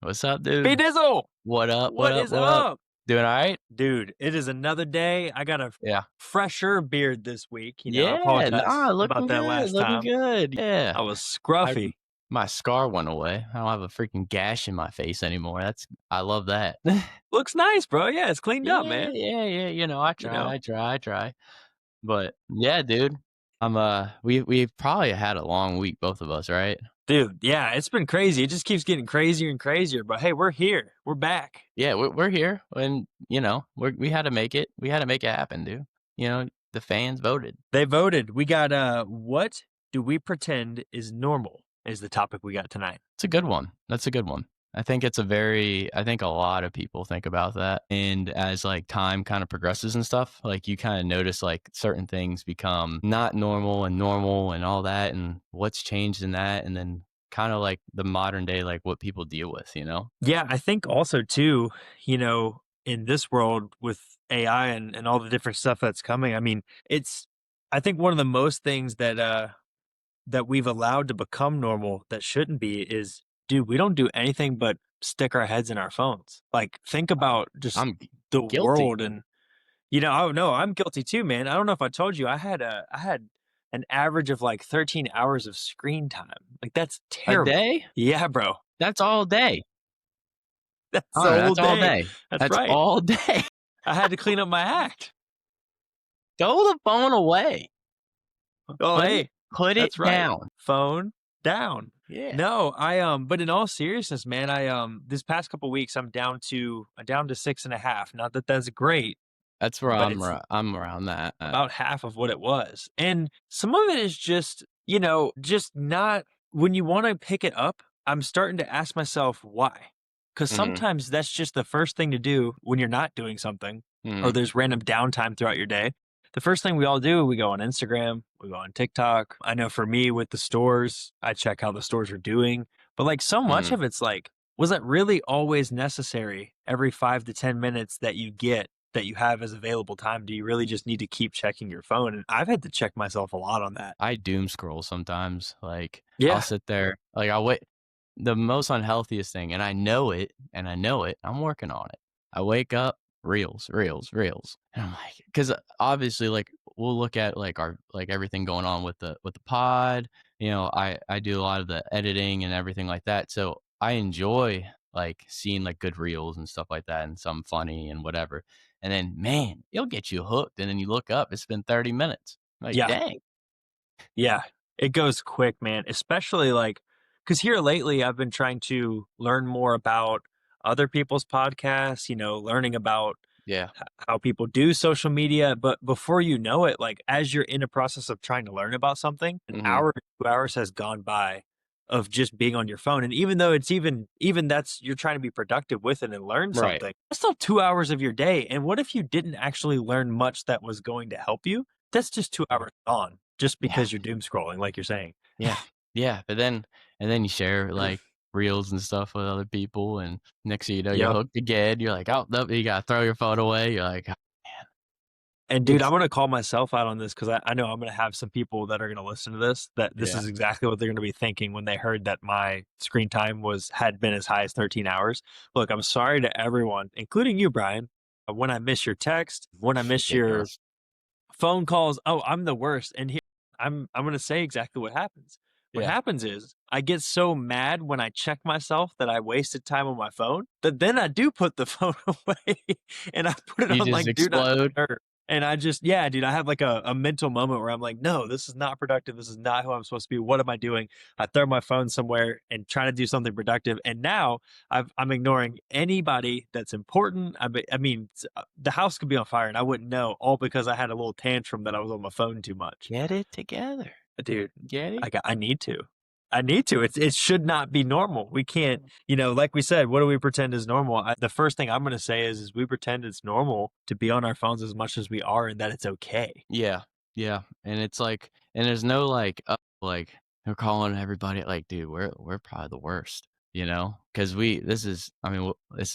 What's up, dude? Dizzle, What up? What what up? is What up? up? Doing all right? Dude, it is another day. I got a Yeah. fresher beard this week. I Yeah, nah, apologize about looking that good, last looking time. good. Yeah. I was I scruffy. my scar went away. I don't have a freaking gash in my face anymore. I love that. Looks nice, bro. Yeah, it's cleaned up, Yeah, man. yeah, yeah, I You try, know? I try, I try. But yeah, dude, we've probably had a long week, both of us, right? Dude, yeah, it's been crazy. It just keeps getting crazier and crazier. But hey, we're here. We're back. Yeah, we're here, and we had to make it. We had to make it happen, dude. The fans voted. They voted. We got what do we pretend is normal is the topic we got tonight. It's a good one. That's a good one. I think a lot of people think about that. And as like time kind of progresses and stuff, like you kind of notice like certain things become not normal and all that and what's changed in that. And then kind of like the modern day, like what people deal with. Yeah, I think also too, in this world with AI and all the different stuff that's coming, I mean, it's I think one of the most things that we've allowed to become normal that shouldn't be is, dude, we don't do anything but stick our heads in our phones. Like think about just I'm the guilty. world and oh no, I'm guilty too, man. I don't know if I told you I had an average of like 13 hours of screen time. Like that's A terrible. day? Yeah, bro. That's all day. That's Oh, the whole that's all day. day. That's That's right. all day. I had to clean up my act. Throw the phone away. Oh, Put it hey, put it that's right. down. Phone down. Yeah. No, but in all seriousness, man, this past couple weeks I'm down to 6.5. Not that that's great, That's where but it's I'm around that. about half of what it was. And some of it is just, just not when you want to pick it up, I'm starting to ask myself why. Because Mhm, sometimes that's just the first thing to do when you're not doing something or mhm, there's random downtime throughout your day. The first thing we all do, we go on Instagram, we go on TikTok. I know for me with the stores, I check how the stores are doing. But like so much mhm. of it's like, was it really always necessary every 5 to 10 minutes that you get that you have as available time? Do you really just need to keep checking your phone? And I've had to check myself a lot on that. I doom scroll sometimes, like, I'll Yeah. sit there, like, I'll wait the most unhealthiest thing, and I know it, I'm working on it. I wake up, reels, reels, reels, and I'm like, because obviously, like, we'll look at, like, our like, everything going on with the pod, I do a lot of the editing and everything like that, so I enjoy, like, seeing, like, good reels and stuff like that and some funny and whatever, and then, man, it'll get you hooked, and then you look up, it's been 30 minutes. Like, Yeah. dang. Yeah. It goes quick, man. Especially like, because here lately I've been trying to learn more about other people's podcasts, learning about Yeah. how people do social media. But before you know it, like as you're in a process of trying to learn about something, an Mhm. hour, 2 hours has gone by of just being on your phone. And even though it's even that's you're trying to be productive with it and learn Right. something, that's still 2 hours of your day. And what if you didn't actually learn much that was going to help you? That's just 2 hours gone just Yeah. because you're doom scrolling, like you're saying. Yeah. Yeah, and then you share, like, reels and stuff with other people, and next thing you know, you're Yep. hooked again. You're like, "Oh, nope," you gotta throw your phone away. You're like, "Oh, man." And dude, I'm It's gonna call myself out on this because I know I'm gonna have some people that are gonna listen to this that this Yeah. is exactly what they're gonna be thinking when they heard that my screen time had been as high as 13 hours. Look, I'm sorry to everyone, including you, Brian, when I miss your text, when I miss your Ridiculous. phone calls. Oh, I'm the worst. And here I'm gonna say exactly what happens. What Yeah. happens is I get so mad when I check myself that I wasted time on my phone that then I do put the phone away and I put it You on just like do not explode. disturb. And I just, yeah, dude, I have like a mental moment where I'm like, no, this is not productive. This is not who I'm supposed to be. What am I doing? I throw my phone somewhere and try to do something productive. And now I'm ignoring anybody that's important. The house could be on fire and I wouldn't know, all because I had a little tantrum that I was on my phone too much. Get it together. Dude, Get it? I need to. I need to. It should not be normal. We can't, like we said, what do we pretend is normal? The first thing I'm going to say is we pretend it's normal to be on our phones as much as we are and that it's okay. Yeah. Yeah, and it's like and there's no, like, like, they're calling everybody like, dude, we're probably the worst, because this is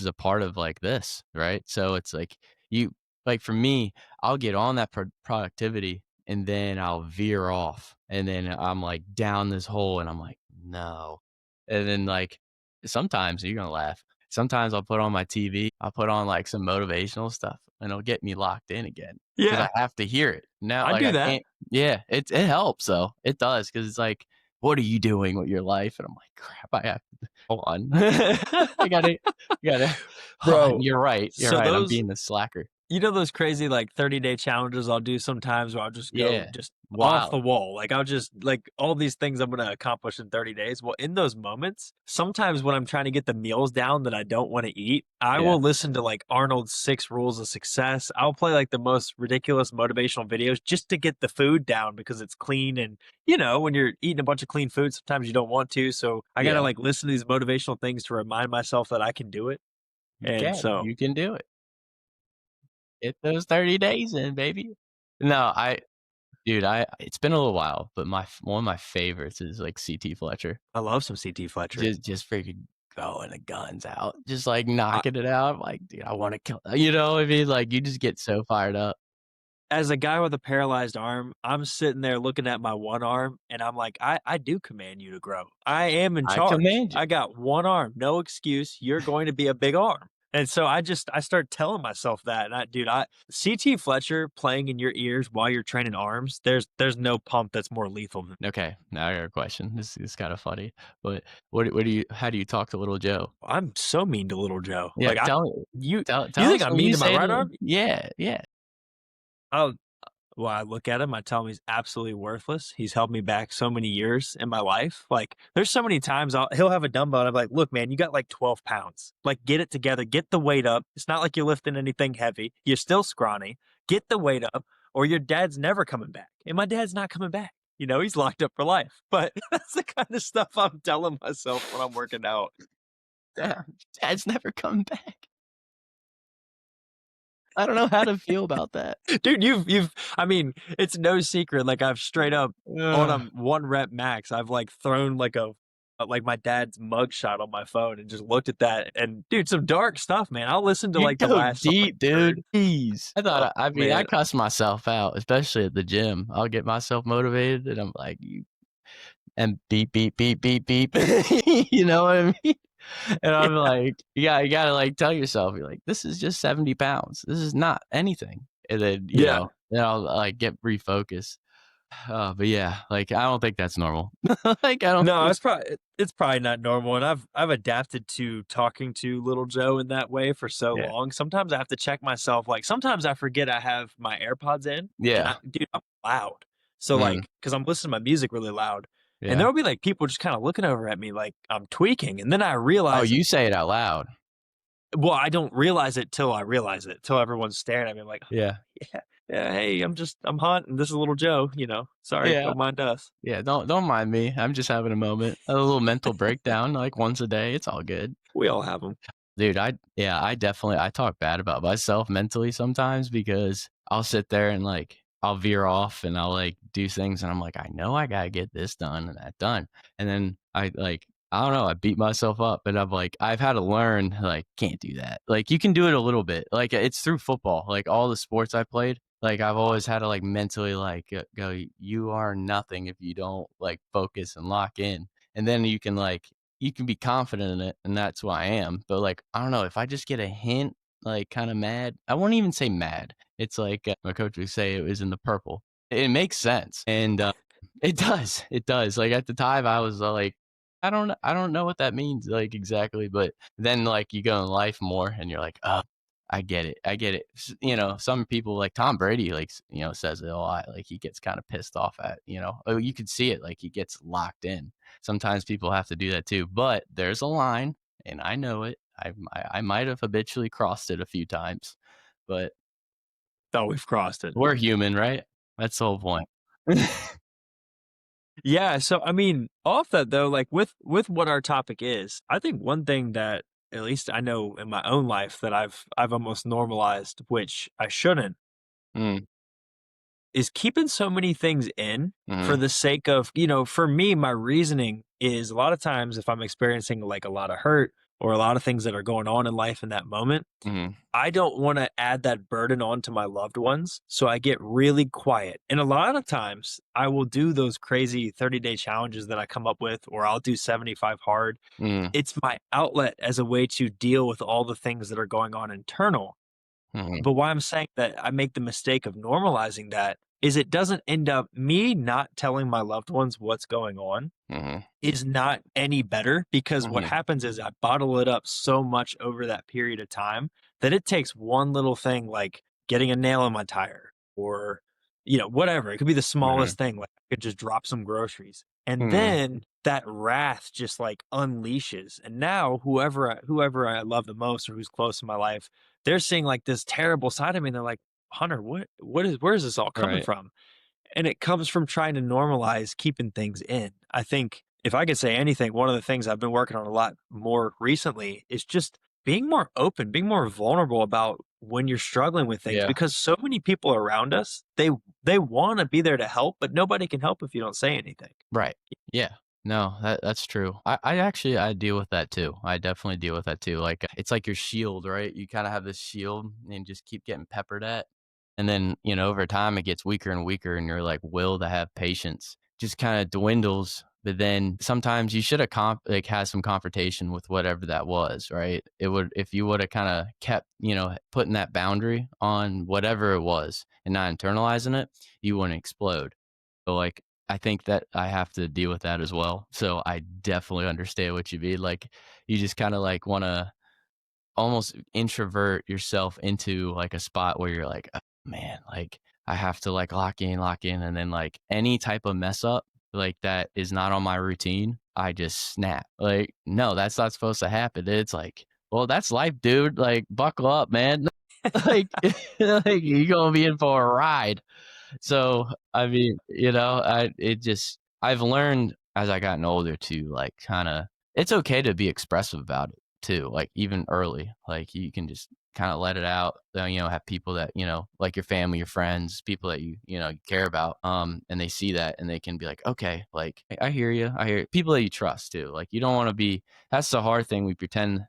a part of, like, this, right? So it's like, you like, for me, I'll get on that productivity, and then I'll veer off, and then I'm, like, down this hole, and I'm like, "No." And then, like, Sometimes you're gonna laugh. Sometimes I'll put on my TV, I'll put on, like, some motivational stuff, and it'll get me locked in again because I Yeah, have to hear it. Now, I like, do I that. can't. Yeah, it helps, though. It does because it's like, "What are you doing with your life?" And I'm like, "Crap, I have to hold on." I gotta Bro, you're so right, I'm those being the slacker. you know those crazy, like, 30-day challenges I'll do sometimes where I'll just go Yeah. just off the Wild. wall, like, I'll just like, all these things I'm gonna accomplish in 30 days. Well, in those moments, sometimes when I'm trying to get the meals down that I don't wanna eat, I Yeah. will listen to, like, Arnold's 6 Rules of Success. I'll play, like, the most ridiculous motivational videos just to get the food down because it's clean and, when you're eating a bunch of clean food, sometimes you don't want to, so I gotta, Yeah. like, listen to these motivational things to remind myself that I can do it, You and can. so You can do it. Get those 30 days in, baby. No, dude, I it's been a little while, but one of my favorites is, like, CT Fletcher. I love some CT Fletcher. Just freaking going the guns out, just, like, I knocking it out. I'm like, "Dude, I wanna kill," you know what I mean? Like, you just get so fired up. As a guy with a paralyzed arm, I'm sitting there looking at my one arm, and I'm like, I do command you to grow. I am in I charge. command you. I got one arm, no excuse. You're going to be a big arm." And so I start telling myself that. And I CT Fletcher playing in your ears while you're training arms, there's no pump that's more lethal than Okay, now I got a question. This is kinda funny, but what do you how do you talk to little Joe? I'm so mean to little Joe. Yeah, Like you you tell think us I'm when mean you to my say right to arm? yeah, yeah. I'll Well, I look at him, I tell him he's absolutely worthless. He's held me back so many years in my life. Like, there's so many times he'll have a dumbbell and I'm like, look, man, you got like 12 pounds. Like, get it together, get the weight up. It's not like you're lifting anything heavy. You're still scrawny. Get the weight up, or your dad's never coming back. And my dad's not coming back. He's locked up for life. But that's the kind of stuff I'm telling myself when I'm working out. Damn, dad's never coming back. I don't know how to feel about that. Dude, I mean, it's no secret. Like I've straight up on a Ugh. one rep max, I've like thrown like like my dad's mugshot on my phone and just looked at that. And dude, some dark stuff, man. I'll listen to You like the go last song you deep, heard. dude. Jeez. Oh I mean, I man. cuss myself out, especially at the gym. I'll get myself motivated and I'm like, "You," and beep, beep, beep, beep, beep. You know what I mean? And I'm Yeah. like, you gotta, like, tell yourself, you're like, "This is just 70 pounds. This is not anything." And then, Yeah. then I'll, like, get refocused. But yeah, like, I don't think that's normal. Like, I don't No, think it's probably not normal. And I've adapted to talking to little Joe in that way for so yeah. long. Sometimes I have to check myself. Like sometimes I forget I have my AirPods in and Yeah. dude, I'm loud. So Mm. like, cause I'm listening to my music really loud. And Yeah. there'll be like people just kind of looking over at me like I'm tweaking. And then I Oh, realize, you say it out loud. well, I don't realize it till I realize it, till everyone's staring at me. I'm like, Yeah. yeah, yeah, hey, I'm Hunt and this is little Joe, sorry, Yeah. don't mind us. Yeah, don't mind me. I'm just having a moment, a little mental breakdown, like, once a day. It's all good. We all have them. Dude, I definitely I talk bad about myself mentally sometimes because I'll sit there and, like, I'll veer off and I'll, like, do things and I'm like, "I know I gotta get this done and that done." And then I don't know, I beat myself up, and I've had to learn, like, can't do that. Like, you can do it a little bit. Like, it's through football. Like, all the sports I played, like, I've always had to, like, mentally, like, go, "You are nothing if you don't, like, focus and lock in." And then you can be confident in it, and that's who I am. But like, I don't know if I just get a hint, like kind of mad. I won't even say mad. It's like my coach would say it was in the purple. It makes sense, and it does. It does. Like at the time, I was like, I don't know what that means, like exactly. But then like you go in life more, and you're like, oh, I get it. I get it. Some people like Tom Brady, like says it a lot. Like he gets kind of pissed off at, oh, you could see it. Like he gets locked in. Sometimes people have to do that too, but there's a line, and I know it. I might have habitually crossed it a few times, but Oh, we've crossed it. we're human, right? That's the whole point. Yeah, so I mean, off that though, like with what our topic is, I think one thing that at least I know in my own life that I've almost normalized, which I shouldn't, Mm, is keeping so many things in for mhm, the sake of, for me, my reasoning is a lot of times if I'm experiencing like a lot of hurt, or a lot of things that are going on in life in that moment, Mhm. I don't wanna add that burden onto my loved ones, so I get really quiet, and a lot of times, I will do those crazy 30-day challenges that I come up with, or I'll do 75 hard. Mhm. It's my outlet as a way to deal with all the things that are going on internal. Mhm. But why I'm saying that I make the mistake of normalizing that is it doesn't end up me not telling my loved ones what's going on Mhm. is not any better because what Mhm. happens is I bottle it up so much over that period of time that it takes one little thing like getting a nail in my tire or, whatever. It could be the Mhm. smallest thing. Like I could just drop some groceries. And Mhm. then that wrath just like unleashes. And now whoever I love the most or who's close in my life, they're seeing like this terrible side of me. And they're like, Hunter, where is this all coming Right. from? And it comes from trying to normalize keeping things in. I think if I could say anything, one of the things I've been working on a lot more recently is just being more open, being more vulnerable about when you're struggling with things Yeah. because so many people around us, they want to be there to help, but nobody can help if you don't say anything. Right. Yeah. No, that's true. I actually I deal with that too. I definitely deal with that too. Like it's like your shield, right? You kind of have this shield and just keep getting peppered at. And then, over time it gets weaker and weaker and your like will to have patience just kind of dwindles. But then sometimes you should have like had some confrontation with whatever that was, right? It would if you would have kind of kept, putting that boundary on whatever it was and not internalizing it, you wouldn't explode. So, like, I think that I have to deal with that as well. So I definitely understand what you mean. Like, you just kinda, like, wanna almost introvert yourself into, like, a spot where you're like, "Oh, man, like, I have to, like, lock in," and then, like, any type of mess up, like, that is not on my routine, I just snap. Like, "No, that's not supposed to happen." It's like, "Well, that's life, dude. Like, buckle up, man." Like, like, you gonna be in for a ride. So, I mean, I've learned as I gotten older to, like, kinda it's okay to be expressive about it too, like, even early. Like, you can just kinda let it out, have people that, like your family, your friends, people that you care about, and they see that and they can be like, "Okay, like, I hear you, I hear you." People that you trust too. Like, you don't wanna be that's the hard thing, we pretend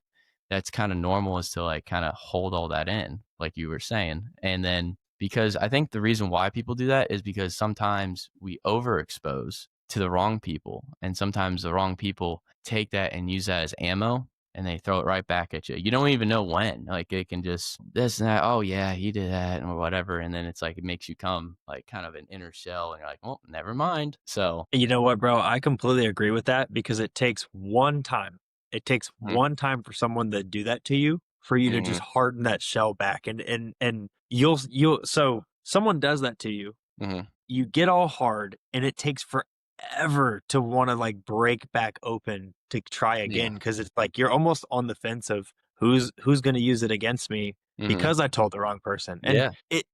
that's kinda normal is to, like, kinda hold all that in, like you were saying, and then because I think the reason why people do that is because sometimes we overexpose to the wrong people, and sometimes the wrong people take that and use that as ammo, and they throw it right back at you. You don't even know when, like, it can just this and that, "Oh, yeah, he did that," or whatever, and then it's like it makes you come, like, kind of an inner shell, and you're like, "Well, never mind." So You know what, bro? I completely agree with that because it takes one time. It takes mhm, one time for someone to do that to you for you to just mhm, harden that shell back and you'll so someone does that to you, mhm, you get all hard and it takes forever to want to like break back open to try yeah, again because it's like you're almost on the fence of who's going to use it against me mhm, because I told the wrong person. And yeah,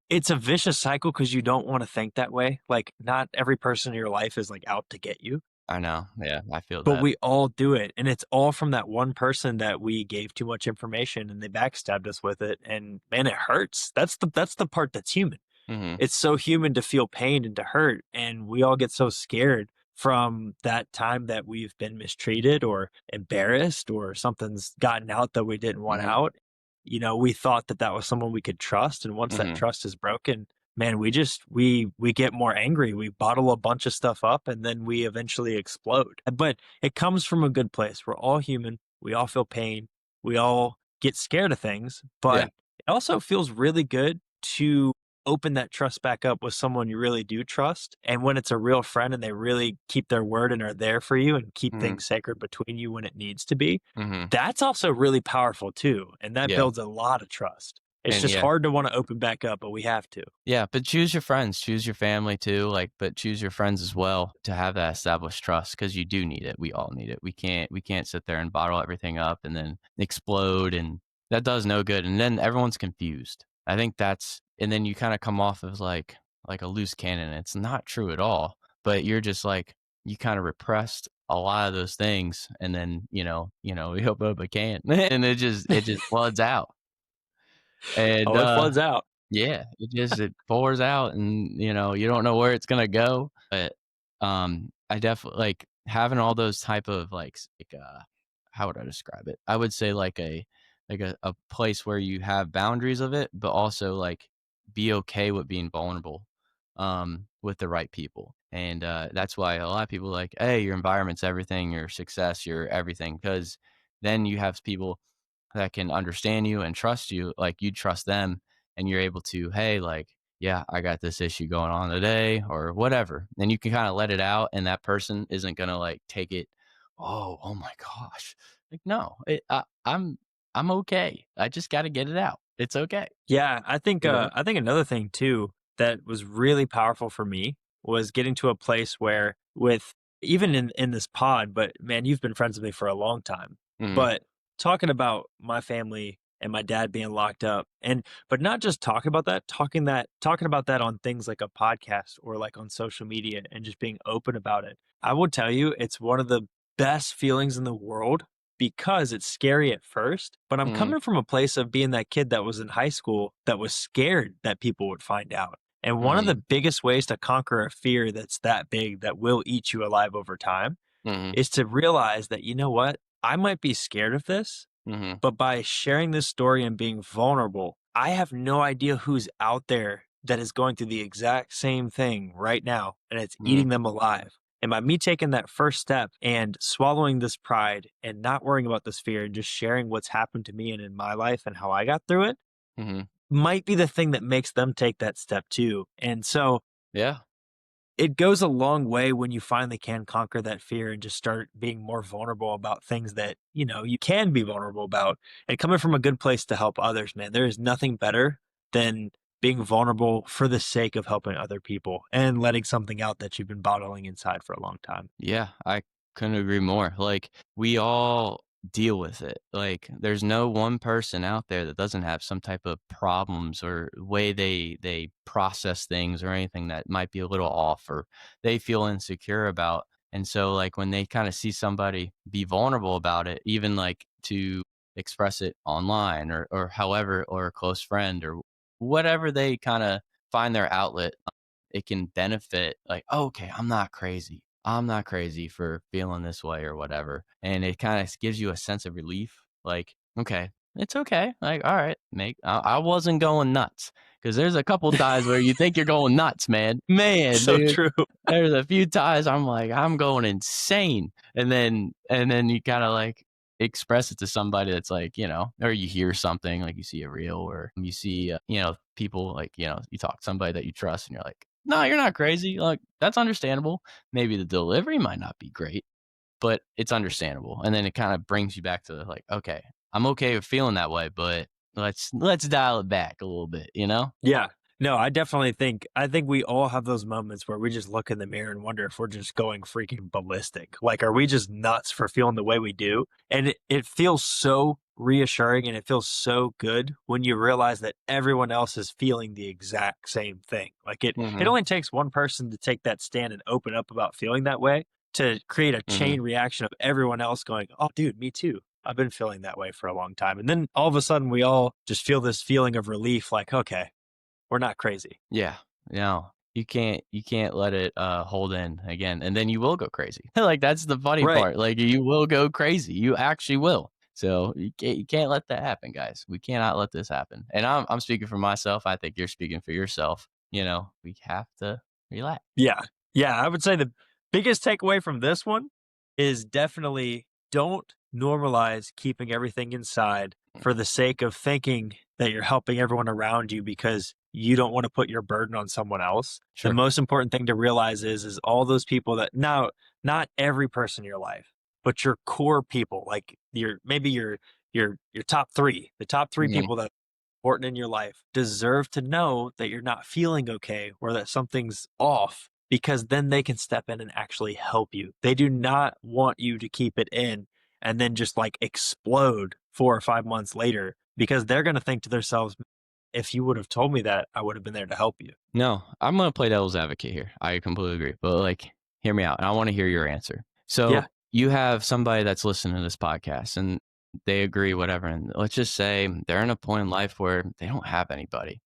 it's a vicious cycle because you don't want to think that way. Like not every person in your life is like out to get you, I know, yeah, I feel but that. we all do it. And it's all from that one person that we gave too much information and they backstabbed us with it. And man, it hurts. That's the part that's human. Mhm, It's so human to feel pain and to hurt, and we all get so scared from that time that we've been mistreated or embarrassed or something's gotten out that we didn't want mhm, out. We thought that that was someone we could trust, and once that mhm, trust is broken, man, we get more angry. We bottle a bunch of stuff up, and then we eventually explode. But it comes from a good place. We're all human. We all feel pain. We all get scared of things, yeah, but it also feels really good to open that trust back up with someone you really do trust. And when it's a real friend and they really keep their word and are there for you and keep mhm, things sacred between you when it needs to be, mhm, that's also really powerful too. And that yeah, builds a lot of trust. It's and just yeah. hard to want to open back up, but we have to. Yeah, but choose your friends, choose your family too, like, but choose your friends as well to have that established trust because you do need it. We all need it. We can't sit there and bottle everything up and then explode, and that does no good. And then everyone's confused. I think that's and then you kinda come off as like a loose cannon. It's not true at all, but you're just like you kinda repressed a lot of those things, and then, we hope it can, and it just floods out. And, Oh, it floods out. yeah, it pours out and, you don't know where it's gonna go, but, I definitely like, having all those type of, like, how would I describe it? I would say like a place where you have boundaries of it, but also like be okay with being vulnerable with the right people. And that's why a lot of people are like, hey, your environment's everything, your success, your everything, because then you have people that can understand you and trust you, like you trust them, and you're able to, hey, like, yeah, I got this issue going on today or whatever. And you can kind of let it out, and that person isn't gonna like take it, oh my gosh. Like, no, I'm okay. I just gotta get it out. It's okay. Yeah, You know? I think another thing too that was really powerful for me was getting to a place where with even in this pod, but man, you've been friends with me for a long time. Mhm. But talking about my family and my dad being locked up and but not just talking about that on things like a podcast or like on social media and just being open about it. I will tell you it's one of the best feelings in the world because it's scary at first, but I'm Mhm. coming from a place of being that kid that was in high school that was scared that people would find out. And one of the Mhm. biggest ways to conquer a fear that's that big that will eat you alive over time Mhm. is to realize that, you know what? I might be scared of this, Mhm. but by sharing this story and being vulnerable, I have no idea who's out there that is going through the exact same thing right now, and it's Mhm. eating them alive. And by me taking that first step and swallowing this pride and not worrying about this fear and just sharing what's happened to me and in my life and how I got through it Mhm. might be the thing that makes them take that step too. And so Yeah. it goes a long way when you finally can conquer that fear and just start being more vulnerable about things that, you know, you can be vulnerable about and coming from a good place to help others, man. There is nothing better than being vulnerable for the sake of helping other people and letting something out that you've been bottling inside for a long time. Yeah, I couldn't agree more. Like, we all deal with it. Like, there's no one person out there that doesn't have some type of problems or way they process things or anything that might be a little off or they feel insecure about. And so, like, when they kind of see somebody be vulnerable about it, even like to express it online or however, or a close friend or whatever they kind of find their outlet, it can benefit like, "Oh, okay, I'm not crazy. I'm not crazy for feeling this way or whatever." And it kind of gives you a sense of relief. Like, okay, it's okay. Like, all right, I wasn't going nuts because there's a couple times where you think you're going nuts, man. Man, So dude, true. there's a few times I'm like, I'm going insane. And then you kind of like express it to somebody that's like, or you hear something like you see a reel or you see, people like, you talk to somebody that you trust and you're like, no, you're not crazy. Like, that's understandable. Maybe the delivery might not be great, but it's understandable. And then it kind of brings you back to like, okay, I'm okay with feeling that way, but let's dial it back a little bit, you know? Yeah. No, I think we all have those moments where we just look in the mirror and wonder if we're just going freaking ballistic. Like, are we just nuts for feeling the way we do? And it feels so reassuring and it feels so good when you realize that everyone else is feeling the exact same thing. Like it Mhm. only takes one person to take that stand and open up about feeling that way to create a Mhm. chain reaction of everyone else going, "Oh, dude, me too. I've been feeling that way for a long time." And then all of a sudden we all just feel this feeling of relief like, okay, we're not crazy. Yeah. No. You can't let it hold in again and then you will go crazy. Like that's the funny Right. part. Like you will go crazy. You actually will. So you can't let that happen, guys. We cannot let this happen. And I'm speaking for myself. I think you're speaking for yourself. We have to relax. Yeah. Yeah. I would say the biggest takeaway from this one is definitely don't normalize keeping everything inside for the sake of thinking that you're helping everyone around you because you don't want to put your burden on someone else. The Sure. most important thing to realize is all those people that now not every person in your life, but your core people, like your top three, the top three Mhm. people that important in your life deserve to know that you're not feeling okay or that something's off because then they can step in and actually help you. They do not want you to keep it in and then just like explode 4 or 5 months later because they're going to think to themselves, if you would have told me that, I would have been there to help you. No, I'm gonna play devil's advocate here. I completely agree. But like, hear me out, and I want to hear your answer. So Yeah. you have somebody that's listening to this podcast and they agree, whatever. And let's just say they're in a point in life where they don't have anybody,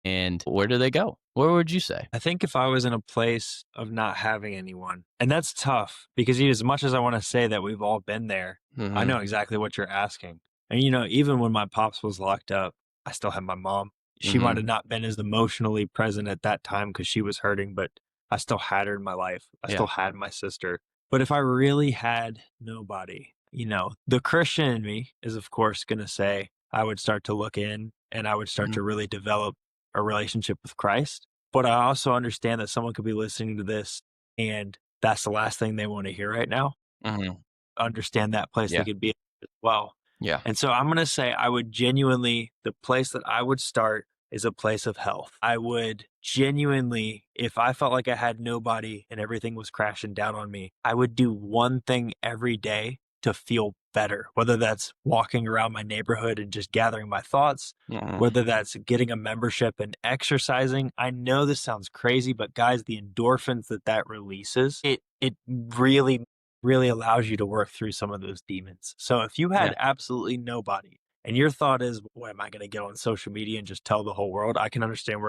and where do they go? What would you say? I think if I was in a place of not having anyone, and that's tough because as much as I want to say that we've all been there, I Mhm. know exactly what you're asking. And even when my pops was locked up, I still had my mom. She might Mhm. have not been as emotionally present at that time because she was hurting, but I still had her in my life. I Yeah. still had my sister. But if I really had nobody, the Christian in me is, of course, going to say I would start to look in and I would start Mhm. to really develop a relationship with Christ. But I also understand that someone could be listening to this and that's the last thing they want to hear right now. Mhm. Understand that place they Yeah. could be in as well. Yeah. And so I'm going to say I would genuinely, the place that I would start is a place of health. I would genuinely, if I felt like I had nobody and everything was crashing down on me, I would do one thing every day to feel better, whether that's walking around my neighborhood and just gathering my thoughts, Mhm. whether that's getting a membership and exercising. I know this sounds crazy, but guys, the endorphins that releases, it really allows you to work through some of those demons. So if you Yeah. had absolutely nobody and your thought is, "What am I going to get on social media and just tell the whole world?" I can understand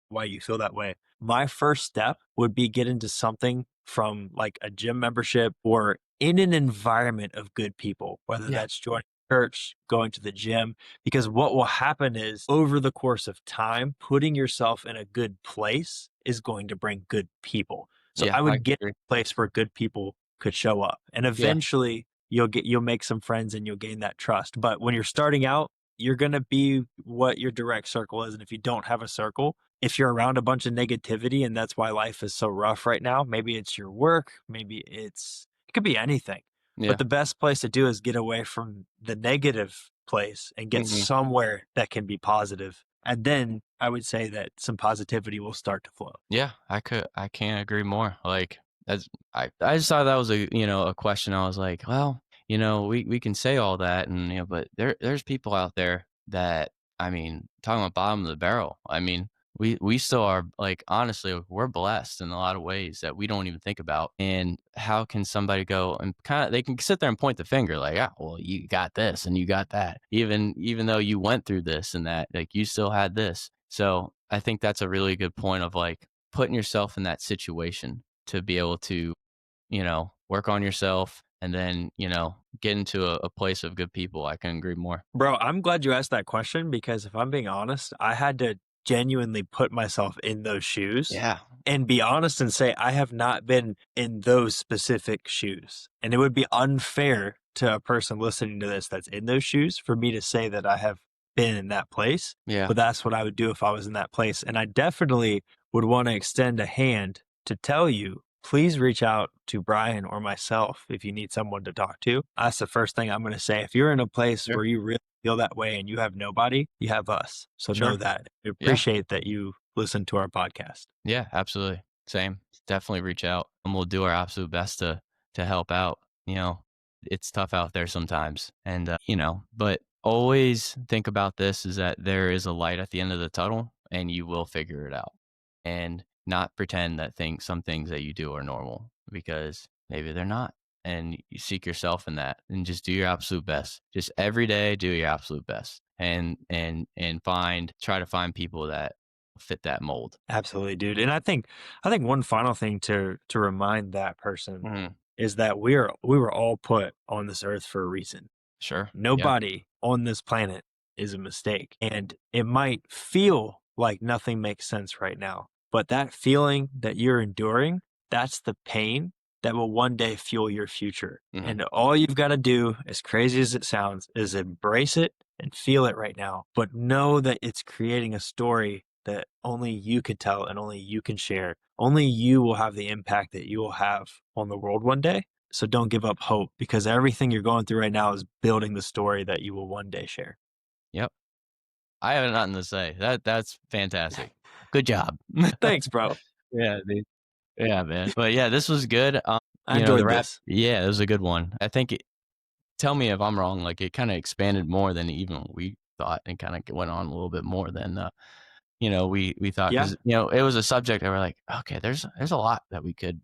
why you feel that way. My first step would be get into something from like a gym membership or in an environment of good people, whether Yeah. that's joining church, going to the gym, because what will happen is over the course of time, putting yourself in a good place is going to bring good people. So Yeah. I I would get agree. a place where good people could show up. And Yeah. eventually you'll make some friends and you'll gain that trust. But when you're starting out, you're going to be what your direct circle is. And if you don't have a circle, if you're around a bunch of negativity and that's why life is so rough right now, maybe it's your work, maybe it could be anything. But Yeah. the best place to do is get away from the negative place and get Mhm. somewhere that can be positive. And then I would say that some positivity will start to flow. Yeah, I can't agree more. Like that's I just thought that was a question. I was like, well, we can say all that and but there's people out there that I mean, talking about bottom of the barrel. I mean, we still are like honestly, we're blessed in a lot of ways that we don't even think about. And how can somebody go and kind of they can sit there and point the finger like, yeah, well, you got this and you got that. Even though you went through this and that, like you still had this. So I think that's a really good point of like putting yourself in that situation to be able to, work on yourself and then, get into a place of good people. I can agree more. Bro, I'm glad you asked that question because if I'm being honest, I had to genuinely put myself in those shoes Yeah. and be honest and say I have not been in those specific shoes. And it would be unfair to a person listening to this that's in those shoes for me to say that I have been in that place. Yeah. But that's what I would do if I was in that place. And I definitely would want to extend a hand to tell you, please reach out to Brian or myself if you need someone to talk to. That's the first thing I'm going to say. If you're in a place Sure. where you really feel that way and you have nobody, you have us. So know Sure. that. We Yeah. appreciate that you listen to our podcast. Yeah, absolutely. Same. Definitely reach out and we'll do our absolute best to help out. It's tough out there sometimes. And but always think about this is that there is a light at the end of the tunnel and you will figure it out. And not pretend that some things that you do are normal because maybe they're not. And you seek yourself in that and just do your absolute best. Just every day do your absolute best. And try to find people that fit that mold. Absolutely, dude. And I think one final thing to remind that person Mhm. is that we were all put on this earth for a reason. Sure. Yeah. Nobody on this planet is a mistake. And it might feel like nothing makes sense right now, but that feeling that you're enduring, that's the pain that will one day fuel your future. Mhm. And all you've got to do, as crazy as it sounds, is embrace it and feel it right now. But know that it's creating a story that only you could tell and only you can share. Only you will have the impact that you will have on the world one day. So don't give up hope because everything you're going through right now is building the story that you will one day share. Yep. I have nothing to say. That's fantastic. Good job. Thanks, bro. Yeah, dude. Yeah, man. But yeah, this was good. I The enjoyed rap this. yeah, it was a good one. I think tell me if I'm wrong, like, it kinda expanded more than even we thought and kinda went on a little bit more than, we thought Yeah, 'cause, it was a subject that we're like, "Okay, there's a lot that we could,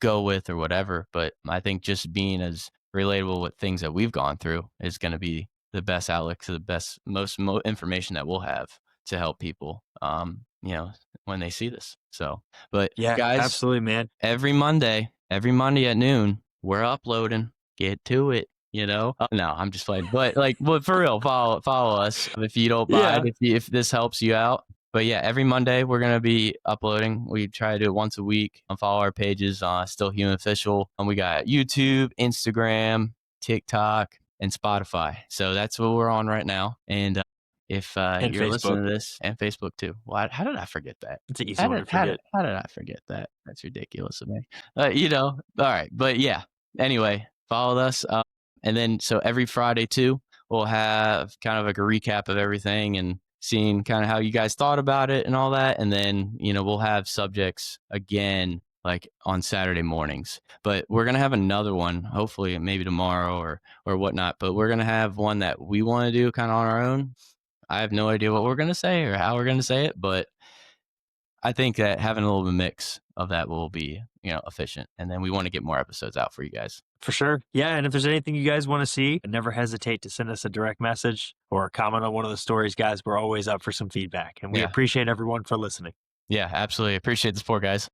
go with or whatever," but I think just being as relatable with things that we've gone through is gonna be the best outlet to the best most information that we'll have to help people. you know, when they see this. So, but Yeah, guys, absolutely, man. every Monday at noon, we're uploading. Get to it. You know, no, I'm just playing, but for real, follow us if you don't mind, Yeah. if this helps you out. But yeah, every Monday we're gonna be uploading. We try to do it once a week. And follow our pages, Still Human Official, and we got YouTube, Instagram, TikTok, and Spotify. So that's what we're on right now. And if And you're Facebook. listening to this, and Facebook too. Well, how did I forget that? It's an easy one to How did forget. how did I forget that? That's ridiculous of me. You know, all right, but yeah. Anyway, follow us, and then so every Friday too, we'll have kind of like a recap of everything and seeing kind of how you guys thought about it and all that, and then we'll have subjects again like on Saturday mornings. But we're gonna have another one, hopefully maybe tomorrow or whatnot. But we're gonna have one that we want to do kind of on our own. I have no idea what we're gonna say or how we're gonna say it, but I think that having a little bit of mix of that will be, efficient. And then we want to get more episodes out for you guys. For sure. Yeah. And if there's anything you guys want to see, never hesitate to send us a direct message or comment on one of the stories, guys. We're always up for some feedback and we Yeah. appreciate everyone for listening. Yeah, absolutely. Appreciate the support, guys.